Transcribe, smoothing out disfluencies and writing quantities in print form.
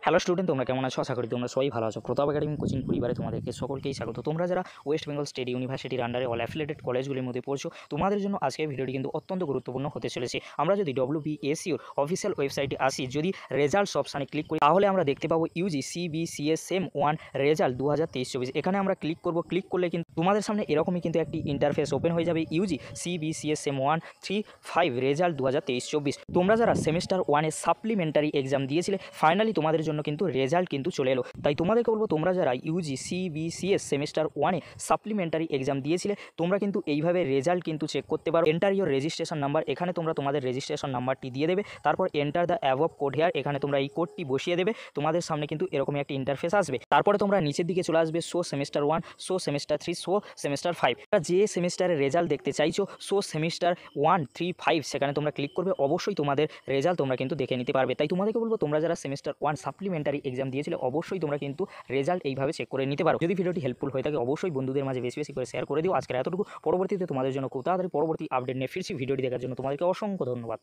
Hello student, তোমরা কেমন আছো? আশা করি তোমরা সবাই ভালো আছো। প্রতাপ একাডেমি কোচিং পরিবারে তোমাদেরকে সকলকেই স্বাগত। তোমরা যারা ওয়েস্ট বেঙ্গল স্টেট ইউনিভার্সিটির আন্ডারে অল অ্যাফিলিয়েটেড কলেজগুলির মধ্যে পড়ছো, তোমাদের জন্য আজকের ভিডিওটি কিন্তু অত্যন্ত গুরুত্বপূর্ণ হতে চলেছে। আমরা যদি WBSCর অফিসিয়াল ওয়েবসাইটে আসি, যদি রেজাল্টস অপশানে ক্লিক করি, তাহলে আমরা দেখতে পাবো ইউজি CBCS সেম 1 রেজাল্ট 2023-24। এখানে আমরা ক্লিক করব। ক্লিক করলে কিন্তু তোমাদের সামনে এরকমই কিন্তু একটি ইন্টারফেস ওপেন হয়ে যাবে। UG CBCS sem 1-3-5 result 2023-24। তোমরা যারা সেমিস্টার 1-এ সাপ্লিমেন্টারি এক্সাম দিয়েছিলে, ফাইনালি তোমাদের জন্য কিন্তু রেজাল্ট কিন্তু চলে এলো। তাই তোমাদেরকে বলবো, তোমরা যারা ইউজি CBCS সেমিস্টার 1-এ সাপ্লিমেন্টারি এক্সাম দিয়েছিলে, তোমরা কিন্তু এইভাবে রেজাল্ট কিন্তু চেক করতে পারো। এন্টার ইউর রেজিস্ট্রেশন নাম্বার, এখানে তোমরা তোমাদের রেজিস্ট্রেশন নাম্বারটি দিয়ে দেবে। তারপর enter the above code here, এখানে তোমরা এই কোডটি বসিয়ে দেবে। তোমাদের সামনে কিন্তু এরকমই একটা ইন্টারফেস আসবে। তারপরে তোমরা নিচের দিকে চলে আসবে, show semester 1, show semester 3, show semester 5। যে সেমিস্টারের রেজাল্ট দেখতে চাইছো, শো সেমিস্টার 1, 3, 5, সেখানে তোমরা ক্লিক করবে। অবশ্যই তোমাদের রেজাল্ট তোমরা কিন্তু দেখে নিতে পারবে। তাই তোমাদেরকে বলবো, তোমরা যারা সেমিস্টার 1 সাপ্লিমেন্টারি এক্সাম দিয়েছিলে, অবশ্যই তোমরা কিন্তু রেজাল্ট এইভাবে চেক করে নিতে পারো। যদি ভিডিওটি হেল্পফুল হয়ে থাকে, অবশ্যই বন্ধুদের মাঝে বেশি বেশি করে শেয়ার করে দিও। আজকের এতটুকু। পরবর্তীতে তোমাদের জন্য খুব তাড়াতাড়ি পরবর্তী আপডেট নিয়ে ফিরছি। ভিডিওটি দেখার জন্য তোমাদেরকে অসংখ্য ধন্যবাদ।